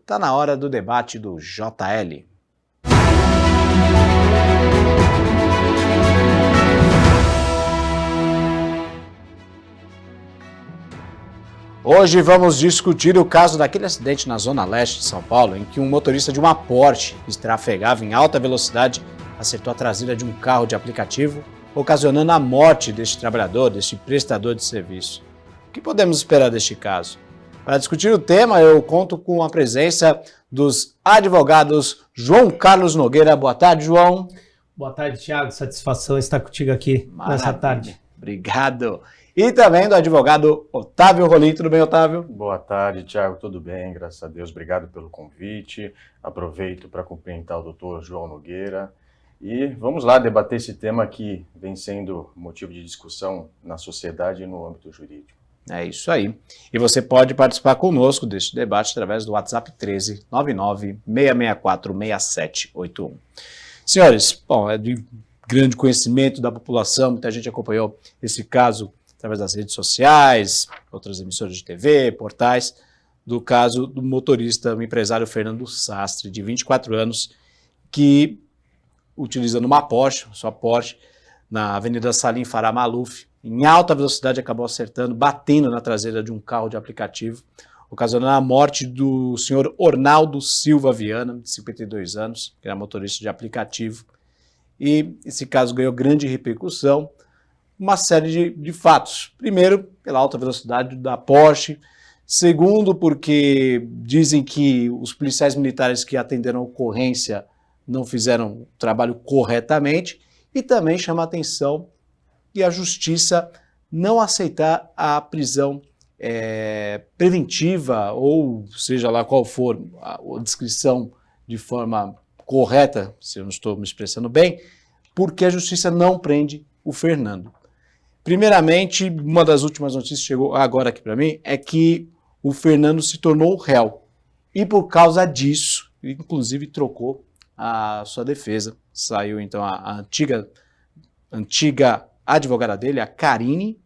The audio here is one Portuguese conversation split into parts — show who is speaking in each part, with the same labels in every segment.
Speaker 1: está na hora do debate do JL. Hoje vamos discutir o caso daquele acidente na zona leste de São Paulo, em que um motorista de uma Porsche que trafegava em alta velocidade acertou a traseira de um carro de aplicativo, ocasionando a morte deste trabalhador, deste prestador de serviço. O que podemos esperar deste caso? Para discutir o tema, eu conto com a presença dos advogados João Carlos Nogueira. Boa tarde, João.
Speaker 2: Boa tarde, Thiago. Satisfação estar contigo aqui nessa tarde.
Speaker 1: Obrigado. E também do advogado Otávio Rolim. Tudo bem, Otávio?
Speaker 3: Boa tarde, Thiago. Tudo bem, graças a Deus. Obrigado pelo convite. Aproveito para cumprimentar o doutor João Nogueira. E vamos lá debater esse tema que vem sendo motivo de discussão na sociedade e no âmbito jurídico.
Speaker 1: É isso aí. E você pode participar conosco deste debate através do WhatsApp 13 99 664 6781. Senhores, bom, é de grande conhecimento da população, muita gente acompanhou esse caso através das redes sociais, outras emissoras de TV, portais, do caso do motorista, o empresário Fernando Sastre, de 24 anos, que, utilizando uma Porsche, sua Porsche, na Avenida Salim Farah Maluf, em alta velocidade, acabou acertando, batendo na traseira de um carro de aplicativo, ocasionando a morte do senhor Ornaldo Silva Viana, de 52 anos, que era motorista de aplicativo. E esse caso ganhou grande repercussão, uma série de fatos. Primeiro, pela alta velocidade da Porsche. Segundo, porque dizem que os policiais militares que atenderam a ocorrência não fizeram o trabalho corretamente. E também chama a atenção que a justiça não aceitar a prisão preventiva, ou seja lá qual for a descrição de forma correta, se eu não estou me expressando bem, porque a justiça não prende o Fernando. Primeiramente, uma das últimas notícias que chegou agora aqui para mim é que o Fernando se tornou réu. E por causa disso, ele inclusive trocou a sua defesa. Saiu então a antiga advogada dele, a Karine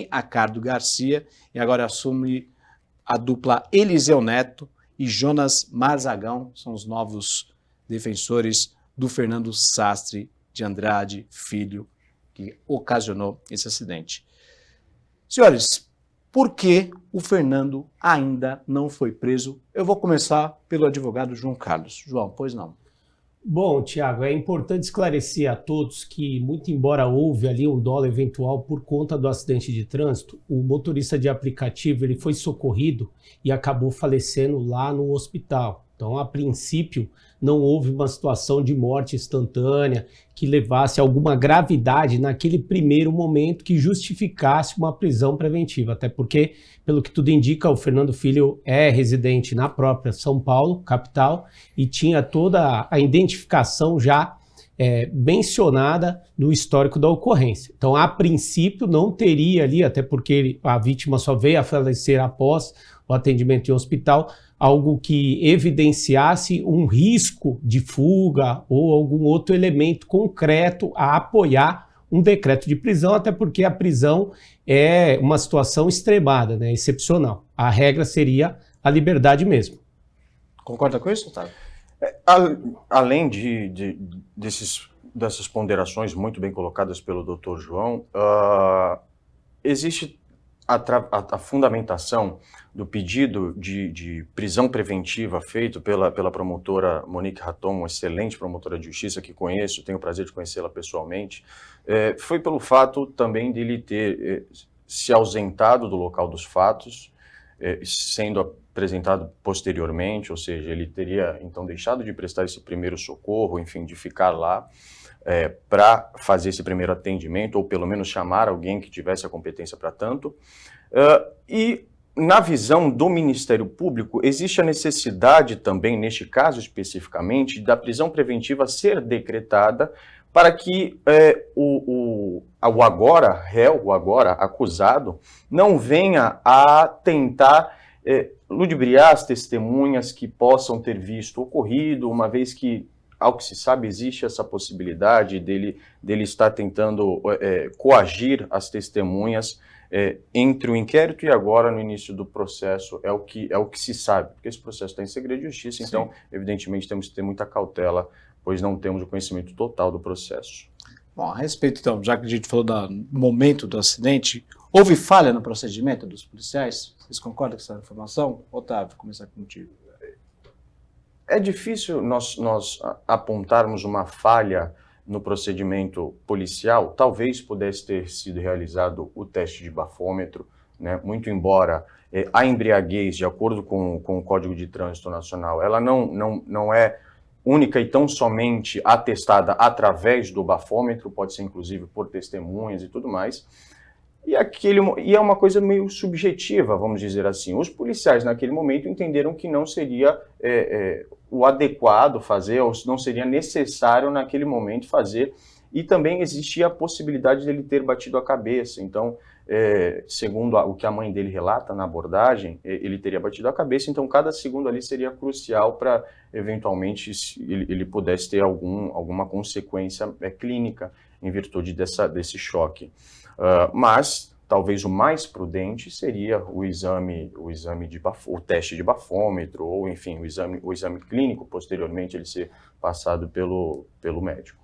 Speaker 1: Acardo Garcia, e agora assume a dupla Eliseu Neto e Jonas Marzagão, são os novos defensores do Fernando Sastre de Andrade Filho, que ocasionou esse acidente. Senhores, por que o Fernando ainda não foi preso? Eu vou começar pelo advogado João Carlos. João, pois não.
Speaker 2: Bom, Thiago, é importante esclarecer a todos que, muito embora houve ali um dolo eventual por conta do acidente de trânsito, o motorista de aplicativo ele foi socorrido e acabou falecendo lá no hospital. Então, a princípio, não houve uma situação de morte instantânea que levasse a alguma gravidade naquele primeiro momento que justificasse uma prisão preventiva. Até porque, pelo que tudo indica, o Fernando Filho é residente na própria São Paulo, capital, e tinha toda a identificação já mencionada no histórico da ocorrência. Então, a princípio, não teria ali, até porque a vítima só veio a falecer após o atendimento em hospital, algo que evidenciasse um risco de fuga ou algum outro elemento concreto a apoiar um decreto de prisão, até porque a prisão é uma situação extremada, né, excepcional. A regra seria a liberdade mesmo.
Speaker 1: Concorda com isso, Otávio?
Speaker 3: Além dessas ponderações muito bem colocadas pelo Dr. João, existe a fundamentação do pedido de prisão preventiva feito pela promotora Monique Raton, uma excelente promotora de justiça que conheço, tenho o prazer de conhecê-la pessoalmente, foi pelo fato também de ele ter se ausentado do local dos fatos, sendo apresentado posteriormente, ou seja, ele teria então deixado de prestar esse primeiro socorro, enfim, de ficar lá para fazer esse primeiro atendimento, ou pelo menos chamar alguém que tivesse a competência para tanto. E na visão do Ministério Público, existe a necessidade também, neste caso especificamente, da prisão preventiva ser decretada para que o agora réu, o agora acusado, não venha a tentar ludibriar as testemunhas que possam ter visto o ocorrido, uma vez que, ao que se sabe, existe essa possibilidade dele estar tentando coagir as testemunhas entre o inquérito e agora, no início do processo, é o que se sabe, porque esse processo está em segredo de justiça, então, evidentemente, temos que ter muita cautela, pois não temos o conhecimento total do processo.
Speaker 1: Bom, a respeito, então, já que a gente falou do momento do acidente, houve falha no procedimento dos policiais? Vocês concordam com essa informação? Otávio, vou começar contigo.
Speaker 3: É difícil nós apontarmos uma falha no procedimento policial. Talvez pudesse ter sido realizado o teste de bafômetro, né? Muito embora a embriaguez, de acordo com o Código de Trânsito Nacional, ela não é única e tão somente atestada através do bafômetro, pode ser inclusive por testemunhas e tudo mais, e é uma coisa meio subjetiva, vamos dizer assim. Os policiais naquele momento entenderam que não seria o adequado fazer, ou não seria necessário naquele momento fazer, e também existia a possibilidade dele ter batido a cabeça. Então, segundo o que a mãe dele relata na abordagem, ele teria batido a cabeça, então cada segundo ali seria crucial para, eventualmente, ele pudesse ter alguma consequência clínica em virtude desse choque. Mas talvez o mais prudente seria o teste de bafômetro, ou enfim, o exame clínico, posteriormente ele ser passado pelo médico.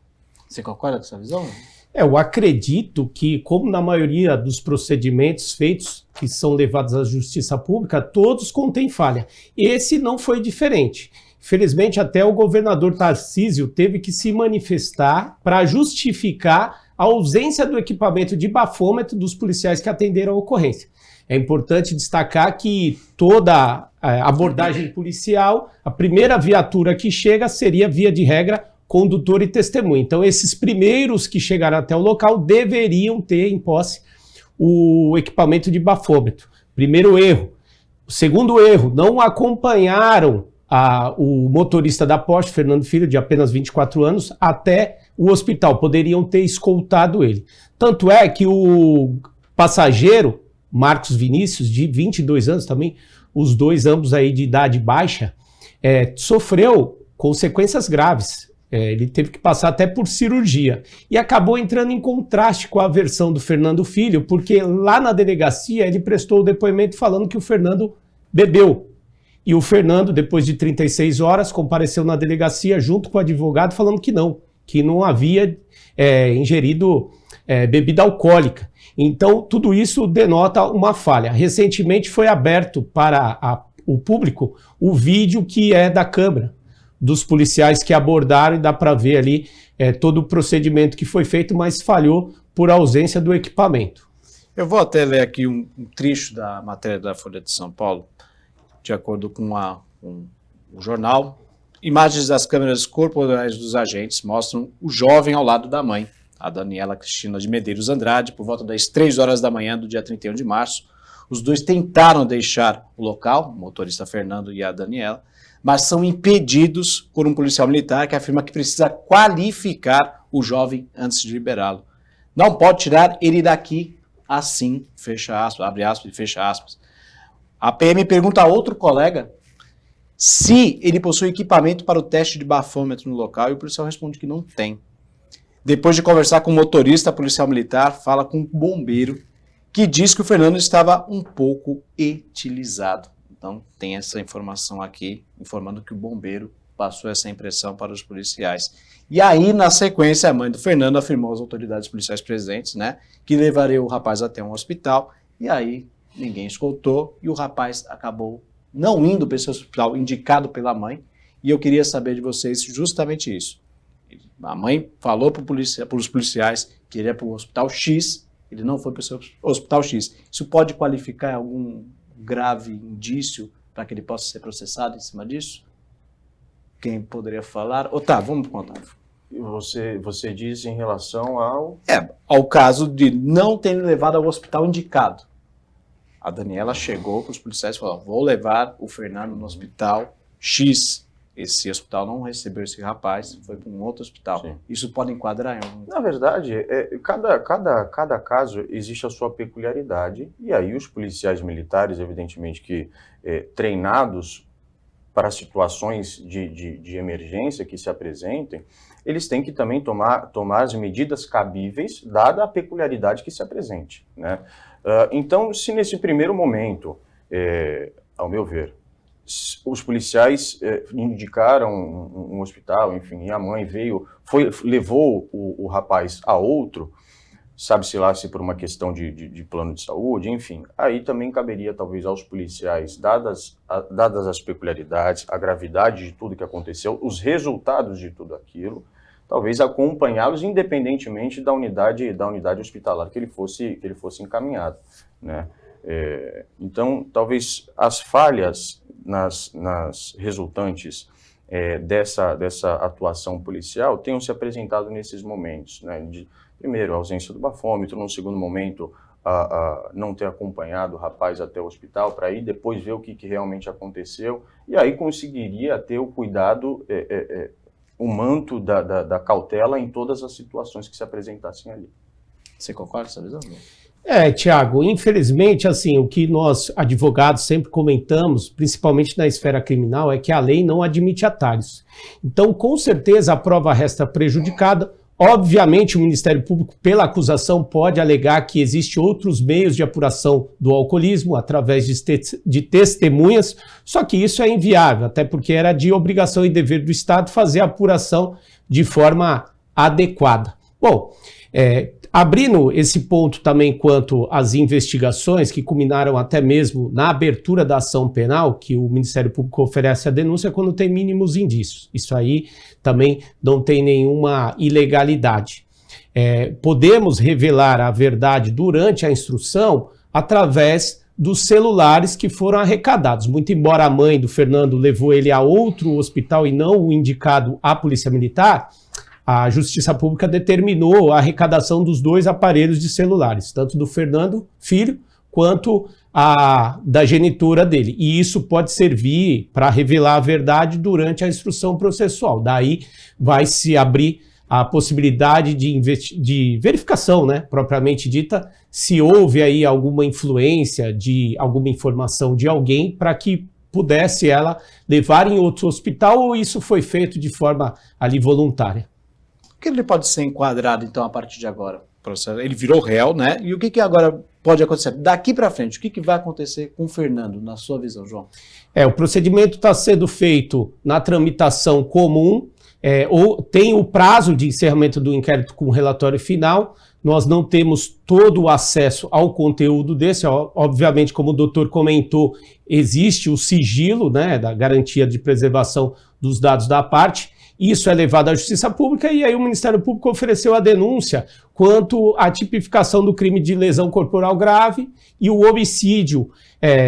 Speaker 1: Você concorda com essa visão?
Speaker 2: Eu acredito que, como na maioria dos procedimentos feitos que são levados à justiça pública, todos contêm falha. Esse não foi diferente. Infelizmente, até o governador Tarcísio teve que se manifestar para justificar a ausência do equipamento de bafômetro dos policiais que atenderam a ocorrência. É importante destacar que toda abordagem policial, a primeira viatura que chega seria, via de regra, condutor e testemunha. Então, esses primeiros que chegaram até o local deveriam ter em posse o equipamento de bafômetro. Primeiro erro. O segundo erro, não acompanharam o motorista da Porsche, Fernando Filho, de apenas 24 anos, até o hospital. Poderiam ter escoltado ele. Tanto é que o passageiro, Marcos Vinícius, de 22 anos também, os dois ambos aí de idade baixa, sofreu consequências graves. Ele teve que passar até por cirurgia e acabou entrando em contraste com a versão do Fernando Filho, porque lá na delegacia ele prestou o depoimento falando que o Fernando bebeu. E o Fernando, depois de 36 horas, compareceu na delegacia junto com o advogado falando que não havia ingerido bebida alcoólica. Então, tudo isso denota uma falha. Recentemente foi aberto para o público o vídeo que é da câmera dos policiais que abordaram, e dá para ver ali todo o procedimento que foi feito, mas falhou por ausência do equipamento.
Speaker 1: Eu vou até ler aqui um trecho da matéria da Folha de São Paulo, de acordo com o jornal. Imagens das câmeras corporais dos agentes mostram o jovem ao lado da mãe, a Daniela Cristina de Medeiros Andrade, por volta das 3 horas da manhã do dia 31 de março. Os dois tentaram deixar o local, o motorista Fernando e a Daniela, mas são impedidos por um policial militar que afirma que precisa qualificar o jovem antes de liberá-lo. Não pode tirar ele daqui assim, fecha aspas, abre aspas e fecha aspas. A PM pergunta a outro colega se ele possui equipamento para o teste de bafômetro no local, e o policial responde que não tem. Depois de conversar com o motorista, a policial militar fala com o bombeiro, que diz que o Fernando estava um pouco etilizado. Então tem essa informação aqui, informando que o bombeiro passou essa impressão para os policiais. E aí, na sequência, a mãe do Fernando afirmou às autoridades policiais presentes, né, que levaria o rapaz até um hospital, e aí ninguém escutou, e o rapaz acabou não indo para esse hospital indicado pela mãe, e eu queria saber de vocês justamente isso. A mãe falou para os policiais que ele ia para o hospital X, ele não foi para o hospital X. Isso pode qualificar algum grave indício para que ele possa ser processado em cima disso? Quem poderia falar? Otávio, vamos contar.
Speaker 3: Você diz em relação
Speaker 1: ao caso de não ter levado ao hospital indicado. A Daniela chegou para os policiais e falou: vou levar o Fernando no hospital X. Esse hospital não recebeu esse rapaz, foi para um outro hospital. Sim. Isso pode enquadrar em algum...
Speaker 3: Na verdade, cada caso existe a sua peculiaridade, e aí os policiais militares, evidentemente que treinados para situações de emergência que se apresentem, eles têm que também tomar as medidas cabíveis, dada a peculiaridade que se apresente, né? Então, se nesse primeiro momento, ao meu ver, os policiais indicaram um hospital, enfim, e a mãe levou o rapaz a outro, sabe-se lá se por uma questão de plano de saúde, enfim, aí também caberia talvez aos policiais, dadas as peculiaridades, a gravidade de tudo que aconteceu, os resultados de tudo aquilo, talvez acompanhá-los independentemente da unidade hospitalar que ele fosse encaminhado, né? Então, talvez as falhas nas resultantes dessa atuação policial tenham se apresentado nesses momentos, né? Primeiro, a ausência do bafômetro, num segundo momento, não ter acompanhado o rapaz até o hospital para ir depois ver o que realmente aconteceu, e aí conseguiria ter o cuidado, o manto da cautela em todas as situações que se apresentassem ali.
Speaker 1: Você concorda com essa visão?
Speaker 2: Tiago, infelizmente, assim, o que nós, advogados, sempre comentamos, principalmente na esfera criminal, é que a lei não admite atalhos. Então, com certeza, a prova resta prejudicada. Obviamente, o Ministério Público, pela acusação, pode alegar que existem outros meios de apuração do alcoolismo, através de testemunhas, só que isso é inviável, até porque era de obrigação e dever do Estado fazer a apuração de forma adequada. Bom, abrindo esse ponto também quanto às investigações que culminaram até mesmo na abertura da ação penal, que o Ministério Público oferece a denúncia quando tem mínimos indícios. Isso aí também não tem nenhuma ilegalidade. Podemos revelar a verdade durante a instrução através dos celulares que foram arrecadados. Muito embora a mãe do Fernando levou ele a outro hospital e não o indicado à Polícia Militar, a Justiça Pública determinou a arrecadação dos 2 aparelhos de celulares, tanto do Fernando, filho, quanto da genitora dele. E isso pode servir para revelar a verdade durante a instrução processual. Daí vai se abrir a possibilidade de verificação, né, propriamente dita, se houve aí alguma influência de alguma informação de alguém para que pudesse ela levar em outro hospital, ou isso foi feito de forma ali voluntária.
Speaker 1: O que ele pode ser enquadrado, então, a partir de agora? Ele virou réu, né? E o que agora pode acontecer? Daqui para frente, o que vai acontecer com o Fernando, na sua visão, João?
Speaker 2: O procedimento está sendo feito na tramitação comum, ou tem o prazo de encerramento do inquérito com o relatório final. Nós não temos todo o acesso ao conteúdo desse. Obviamente, como o doutor comentou, existe o sigilo, né, da garantia de preservação dos dados da parte. Isso é levado à Justiça Pública e aí o Ministério Público ofereceu a denúncia quanto à tipificação do crime de lesão corporal grave e o homicídio,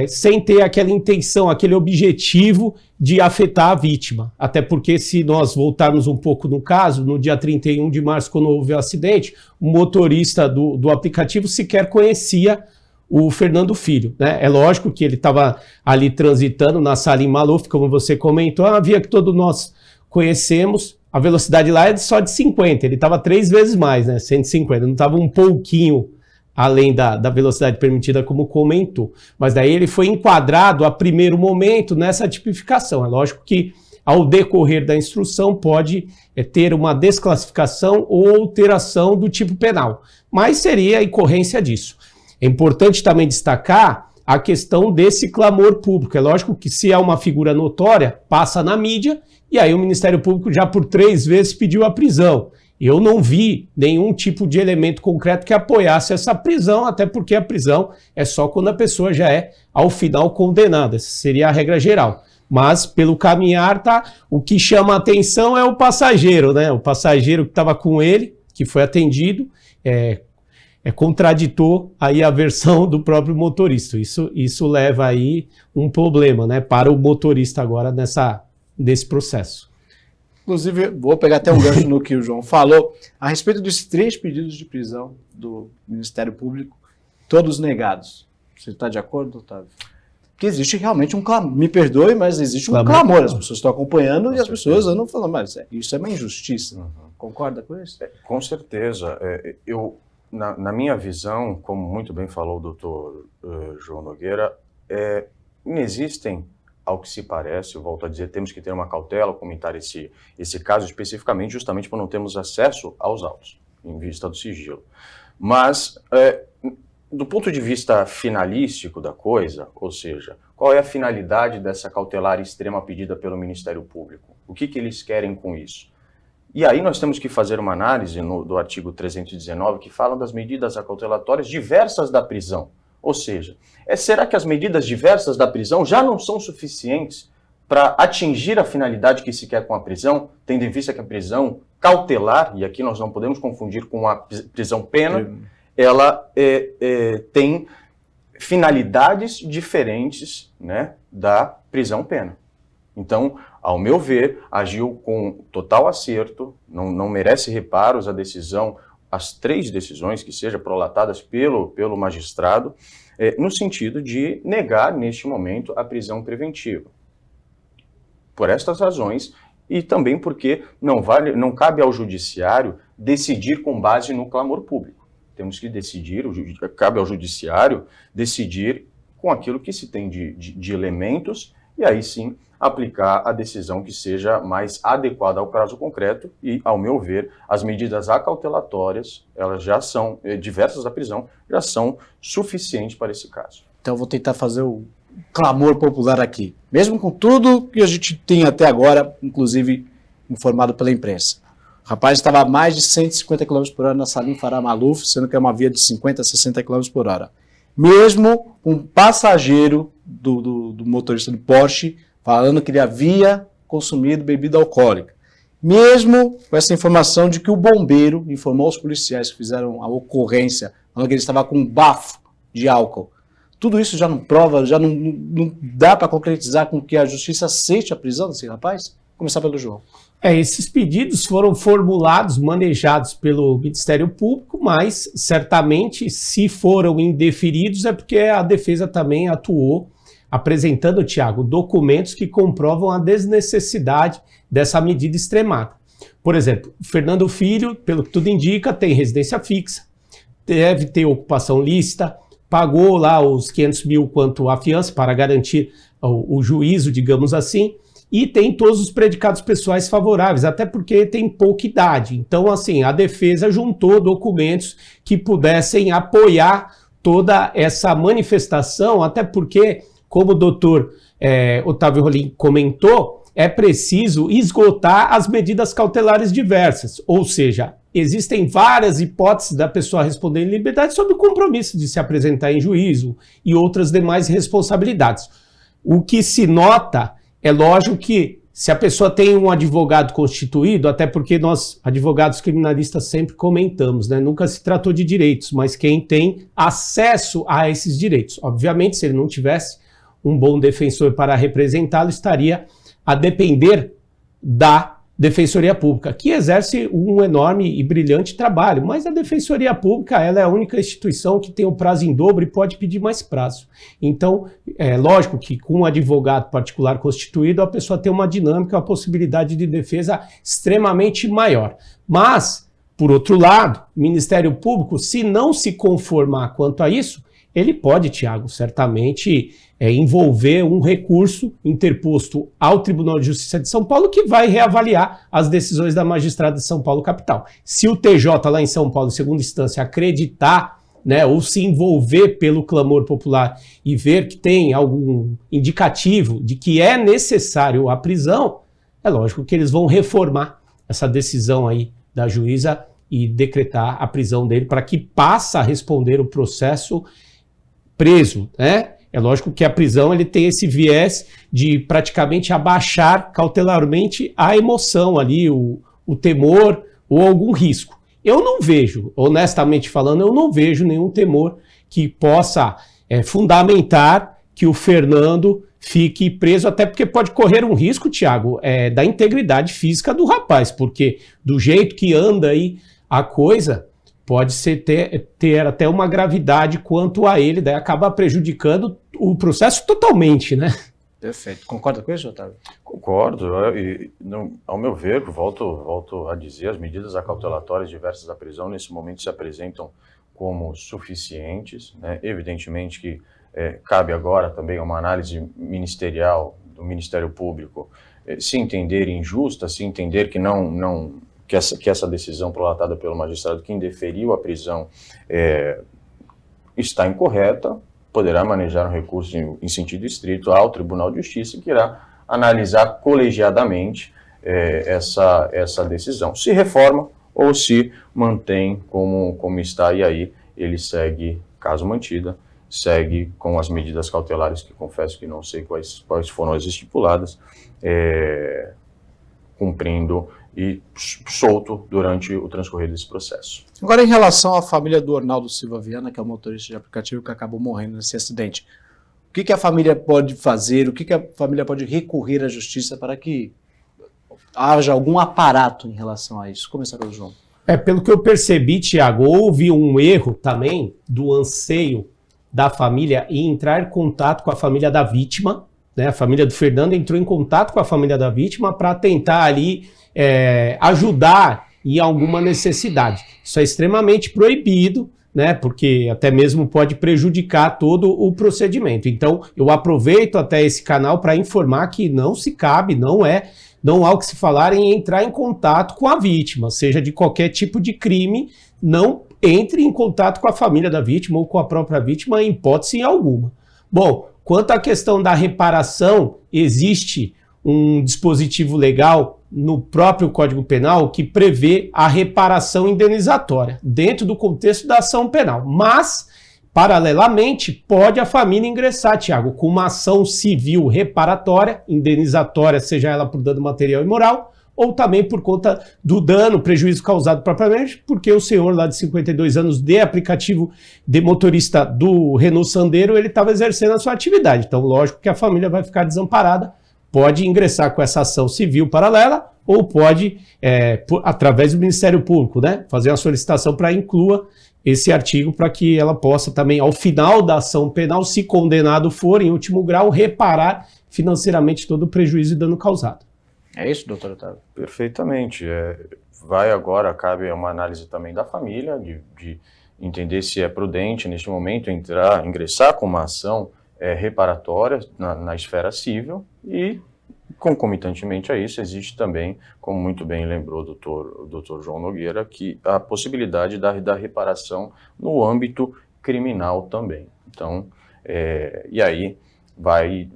Speaker 2: sem ter aquela intenção, aquele objetivo de afetar a vítima. Até porque, se nós voltarmos um pouco no caso, no dia 31 de março, quando houve o acidente, o motorista do aplicativo sequer conhecia o Fernando Filho, né? É lógico que ele estava ali transitando na Salim Maluf, como você comentou, a via que todos nós conhecemos, a velocidade lá é só de 50, ele estava 3 vezes mais, né, 150, não estava um pouquinho além da velocidade permitida, como comentou. Mas daí ele foi enquadrado a primeiro momento nessa tipificação. É lógico que ao decorrer da instrução pode ter uma desclassificação ou alteração do tipo penal, mas seria a incorrência disso. É importante também destacar a questão desse clamor público. É lógico que se é uma figura notória, passa na mídia, e aí o Ministério Público já por 3 vezes pediu a prisão. Eu não vi nenhum tipo de elemento concreto que apoiasse essa prisão, até porque a prisão é só quando a pessoa já é, ao final, condenada. Essa seria a regra geral. Mas, pelo caminhar, o que chama a atenção é o passageiro, né? O passageiro que estava com ele, que foi atendido, contraditou aí a versão do próprio motorista. Isso leva aí um problema, né, para o motorista agora desse processo.
Speaker 1: Inclusive, vou pegar até um gancho no que o João falou, a respeito dos 3 pedidos de prisão do Ministério Público, todos negados. Você está de acordo, Otávio? Porque existe realmente um clamor, me perdoe, mas existe um clamor, as pessoas estão acompanhando e as pessoas andam falando, mas isso é uma injustiça. Concorda com isso?
Speaker 3: Com certeza. Na minha visão, como muito bem falou o doutor João Nogueira, inexistem, ao que se parece, eu volto a dizer, temos que ter uma cautela, comentar esse caso especificamente, justamente por não termos acesso aos autos, em vista do sigilo. Mas do ponto de vista finalístico da coisa, ou seja, qual é a finalidade dessa cautelar extrema pedida pelo Ministério Público? O que eles querem com isso? E aí nós temos que fazer uma análise do artigo 319 que fala das medidas acautelatórias diversas da prisão. Ou seja, será que as medidas diversas da prisão já não são suficientes para atingir a finalidade que se quer com a prisão, tendo em vista que a prisão cautelar, e aqui nós não podemos confundir com a prisão pena, ela tem finalidades diferentes, né, da prisão pena. Então, ao meu ver, agiu com total acerto, não merece reparos a decisão, as 3 decisões que sejam prolatadas pelo magistrado, no sentido de negar, neste momento, a prisão preventiva. Por estas razões, e também porque não cabe ao judiciário decidir com base no clamor público. Temos que decidir, cabe ao judiciário decidir com aquilo que se tem de elementos, e aí sim aplicar a decisão que seja mais adequada ao caso concreto e, ao meu ver, as medidas acautelatórias, elas já são, diversas da prisão, já são suficientes para esse caso.
Speaker 1: Então eu vou tentar fazer o clamor popular aqui. Mesmo com tudo que a gente tem até agora, inclusive informado pela imprensa. O rapaz estava a mais de 150 km por hora na Salim Farah Maluf, sendo que é uma via de 50 a 60 km por hora. Mesmo um passageiro do motorista do Porsche falando que ele havia consumido bebida alcoólica. Mesmo com essa informação de que o bombeiro informou aos policiais que fizeram a ocorrência, falando que ele estava com um bafo de álcool. Tudo isso já não prova, já não dá para concretizar com que a justiça aceite a prisão desse rapaz? Vou começar pelo João.
Speaker 2: Esses pedidos foram formulados, manejados pelo Ministério Público, mas certamente, se foram indeferidos, é porque a defesa também atuou, apresentando, Tiago, documentos que comprovam a desnecessidade dessa medida extremada. Por exemplo, Fernando Filho, pelo que tudo indica, tem residência fixa, deve ter ocupação lícita, pagou lá os 500 mil quanto a fiança para garantir o juízo, digamos assim, e tem todos os predicados pessoais favoráveis, até porque tem pouca idade. Então, assim, a defesa juntou documentos que pudessem apoiar toda essa manifestação, até porque, como o doutor Otávio Rolim comentou, é preciso esgotar as medidas cautelares diversas, ou seja, existem várias hipóteses da pessoa responder em liberdade sob o compromisso de se apresentar em juízo e outras demais responsabilidades. O que se nota é lógico que se a pessoa tem um advogado constituído, até porque nós, advogados criminalistas, sempre comentamos, né? Nunca se tratou de direitos, mas quem tem acesso a esses direitos. Obviamente, se ele não tivesse um bom defensor para representá-lo, estaria a depender da Defensoria Pública, que exerce um enorme e brilhante trabalho, mas a Defensoria Pública ela é a única instituição que tem o prazo em dobro e pode pedir mais prazo. Então, é lógico que com um advogado particular constituído, a pessoa tem uma dinâmica, uma possibilidade de defesa extremamente maior. Mas, por outro lado, o Ministério Público, se não se conformar quanto a isso, ele pode, Tiago, certamente envolver um recurso interposto ao Tribunal de Justiça de São Paulo que vai reavaliar as decisões da magistrada de São Paulo capital. Se o TJ lá em São Paulo, em segunda instância, acreditar, né, ou se envolver pelo clamor popular e ver que tem algum indicativo de que é necessário a prisão, é lógico que eles vão reformar essa decisão aí da juíza e decretar a prisão dele para que passe a responder o processo preso, né? É lógico que a prisão ele tem esse viés de praticamente abaixar cautelarmente a emoção ali, o temor ou algum risco. Eu não vejo, honestamente falando, eu não vejo nenhum temor que possa fundamentar que o Fernando fique preso, até porque pode correr um risco, Tiago, da integridade física do rapaz, porque do jeito que anda aí a coisa, pode ser ter até uma gravidade quanto a ele, daí acaba prejudicando o processo totalmente, né?
Speaker 1: Perfeito. Concorda com isso, Otávio?
Speaker 3: Concordo. Ao meu ver, volto a dizer, as medidas acautelatórias diversas da prisão nesse momento se apresentam como suficientes, né? Evidentemente que cabe agora também uma análise ministerial do Ministério Público, se entender injusta, se entender que essa decisão prolatada pelo magistrado que indeferiu a prisão está incorreta, poderá manejar um recurso em sentido estrito ao Tribunal de Justiça, que irá analisar colegiadamente essa decisão. Se reforma ou se mantém como está, e aí ele segue, caso mantida, segue com as medidas cautelares, que confesso que não sei quais foram as estipuladas, cumprindo e solto durante o transcorrer desse processo.
Speaker 1: Agora, em relação à família do Ornaldo Silva Viana, que é o motorista de aplicativo que acabou morrendo nesse acidente, o que a família pode fazer, o que a família pode recorrer à justiça para que haja algum aparato em relação a isso? Começar pelo João.
Speaker 2: Pelo que eu percebi, Tiago, houve um erro também do anseio da família em entrar em contato com a família da vítima, né? A família do Fernando entrou em contato com a família da vítima para tentar ali ajudar em alguma necessidade. Isso é extremamente proibido, né? Porque até mesmo pode prejudicar todo o procedimento. Então, eu aproveito até esse canal para informar que não se cabe, não há o que se falar em entrar em contato com a vítima, seja de qualquer tipo de crime, não entre em contato com a família da vítima ou com a própria vítima em hipótese alguma. Bom, quanto à questão da reparação, existe um dispositivo legal no próprio Código Penal que prevê a reparação indenizatória dentro do contexto da ação penal. Mas, paralelamente, pode a família ingressar, Tiago, com uma ação civil reparatória, indenizatória, seja ela por dano material e moral, ou também por conta do dano, prejuízo causado propriamente, porque o senhor lá de 52 anos de aplicativo de motorista do Renault Sandero, ele estava exercendo a sua atividade. Então, lógico que a família vai ficar desamparada, pode ingressar com essa ação civil paralela, ou pode, através do Ministério Público, né, fazer uma solicitação para inclua esse artigo para que ela possa também, ao final da ação penal, se condenado for, em último grau, reparar financeiramente todo o prejuízo e dano causado.
Speaker 1: É isso, doutor Otávio?
Speaker 3: Perfeitamente. Vai agora, cabe uma análise também da família, de entender se é prudente, neste momento, ingressar com uma ação reparatória na esfera civil e, concomitantemente a isso, existe também, como muito bem lembrou o doutor João Nogueira, que a possibilidade da reparação no âmbito criminal também. Então, e aí vai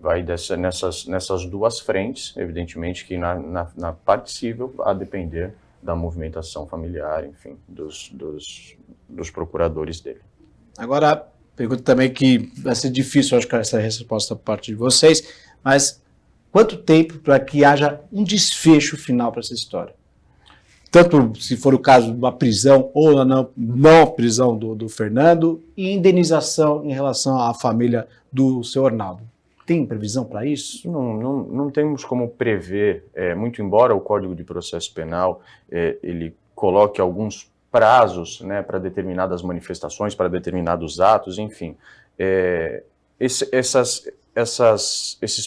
Speaker 3: nessas duas frentes, evidentemente que na parte civil, a depender da movimentação familiar, enfim, dos procuradores dele.
Speaker 1: Agora, pergunta também que vai ser difícil, acho que essa resposta por parte de vocês, mas quanto tempo para que haja um desfecho final para essa história? Tanto se for o caso de uma prisão ou não prisão do Fernando, e indenização em relação à família do seu Ornaldo. Tem previsão para isso?
Speaker 3: Não temos como prever, muito embora o Código de Processo Penal ele coloque alguns prazos, né, para determinadas manifestações, para determinados atos, enfim. Esses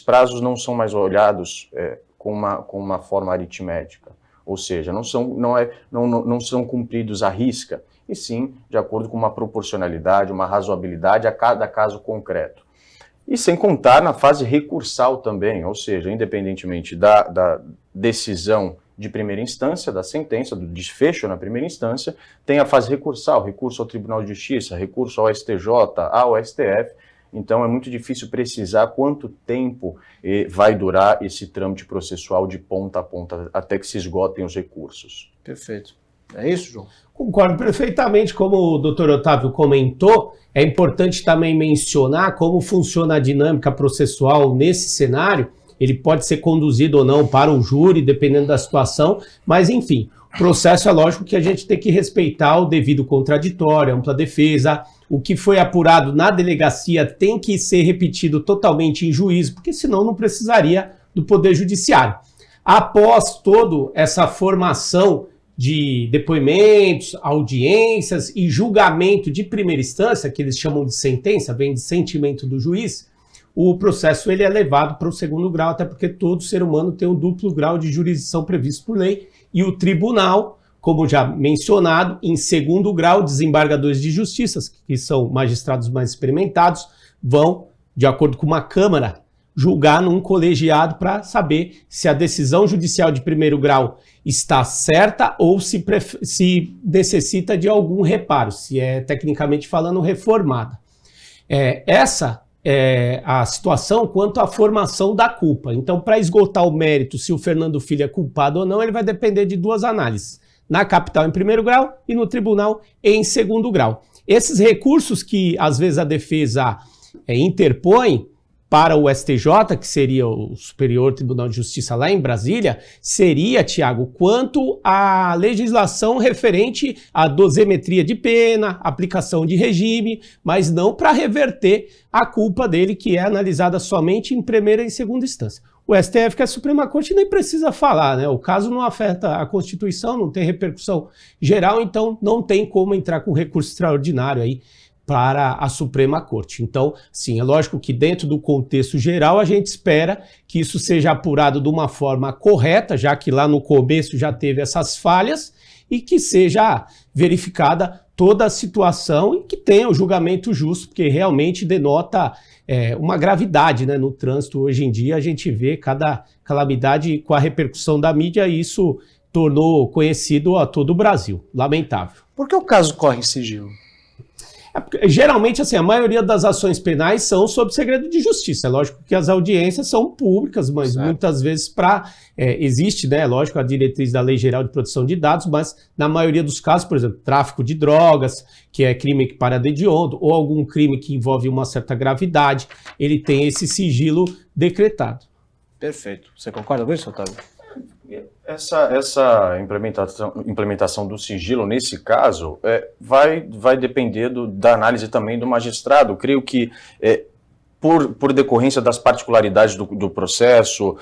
Speaker 3: prazos não são mais olhados com uma forma aritmética, ou seja, não são cumpridos à risca, e sim de acordo com uma proporcionalidade, uma razoabilidade a cada caso concreto. E sem contar na fase recursal também, ou seja, independentemente da decisão de primeira instância, da sentença, do desfecho na primeira instância, tem a fase recursal, recurso ao Tribunal de Justiça, recurso ao STJ, ao STF. Então é muito difícil precisar quanto tempo vai durar esse trâmite processual de ponta a ponta até que se esgotem os recursos.
Speaker 1: Perfeito. É isso, João?
Speaker 2: Concordo perfeitamente. Como o doutor Otávio comentou, é importante também mencionar como funciona a dinâmica processual nesse cenário. Ele pode ser conduzido ou não para o júri, dependendo da situação, mas enfim, o processo é lógico que a gente tem que respeitar o devido contraditório, a ampla defesa. O que foi apurado na delegacia tem que ser repetido totalmente em juízo, porque senão não precisaria do Poder Judiciário. Após toda essa formação de depoimentos, audiências e julgamento de primeira instância, que eles chamam de sentença, vem de sentimento do juiz, o processo ele é levado para o segundo grau, até porque todo ser humano tem um duplo grau de jurisdição previsto por lei, e o tribunal, como já mencionado, em segundo grau, desembargadores de justiça, que são magistrados mais experimentados, vão, de acordo com uma câmara, julgar num colegiado para saber se a decisão judicial de primeiro grau está certa ou se necessita de algum reparo, se é, tecnicamente falando, reformada. Essa é a situação quanto à formação da culpa. Então, para esgotar o mérito se o Fernando Filho é culpado ou não, ele vai depender de duas análises. Na capital em primeiro grau e no tribunal em segundo grau. Esses recursos que às vezes a defesa interpõe para o STJ, que seria o Superior Tribunal de Justiça lá em Brasília, seria, Tiago, quanto à legislação referente à dosimetria de pena, aplicação de regime, mas não para reverter a culpa dele, que é analisada somente em primeira e segunda instância. O STF, que é a Suprema Corte, nem precisa falar, né? O caso não afeta a Constituição, não tem repercussão geral, então não tem como entrar com recurso extraordinário aí para a Suprema Corte. Então, sim, é lógico que dentro do contexto geral a gente espera que isso seja apurado de uma forma correta, já que lá no começo já teve essas falhas, e que seja verificada toda a situação e que tenha o julgamento justo, porque realmente denota uma gravidade, né, no trânsito. Hoje em dia a gente vê cada calamidade com a repercussão da mídia e isso tornou conhecido a todo o Brasil. Lamentável.
Speaker 1: Por que o caso corre em sigilo?
Speaker 2: Geralmente, assim, a maioria das ações penais são sob segredo de justiça. É lógico que as audiências são públicas, mas certo, muitas vezes existe, né, lógico, a diretriz da Lei Geral de Proteção de Dados, mas na maioria dos casos, por exemplo, tráfico de drogas, que é crime que para de hediondo, ou algum crime que envolve uma certa gravidade, ele tem esse sigilo decretado.
Speaker 1: Perfeito. Você concorda com isso, Otávio?
Speaker 3: Essa implementação do sigilo, nesse caso, vai depender da análise também do magistrado. Eu creio que, por decorrência das particularidades do processo,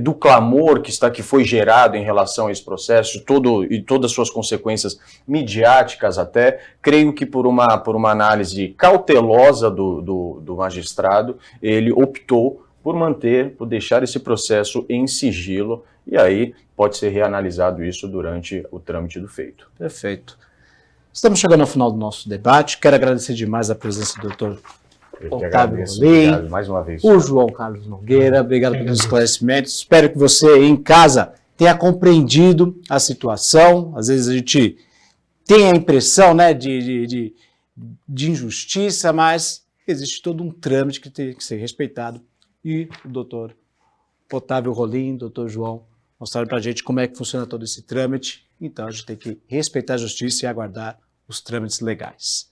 Speaker 3: do clamor que foi gerado em relação a esse processo, e todas as suas consequências midiáticas até, creio que por uma análise cautelosa do magistrado, ele optou por deixar esse processo em sigilo, e aí pode ser reanalisado isso durante o trâmite do feito.
Speaker 1: Perfeito. Estamos chegando ao final do nosso debate. Quero agradecer demais a presença do doutor Otávio Rolim,
Speaker 3: mais uma vez.
Speaker 1: O João Carlos Nogueira. Obrigado pelos esclarecimentos. Espero que você em casa tenha compreendido a situação. Às vezes a gente tem a impressão, né, de injustiça, mas existe todo um trâmite que tem que ser respeitado. E o doutor Otávio Rolim, doutor João, mostraram para a gente como é que funciona todo esse trâmite. Então, a gente tem que respeitar a justiça e aguardar os trâmites legais.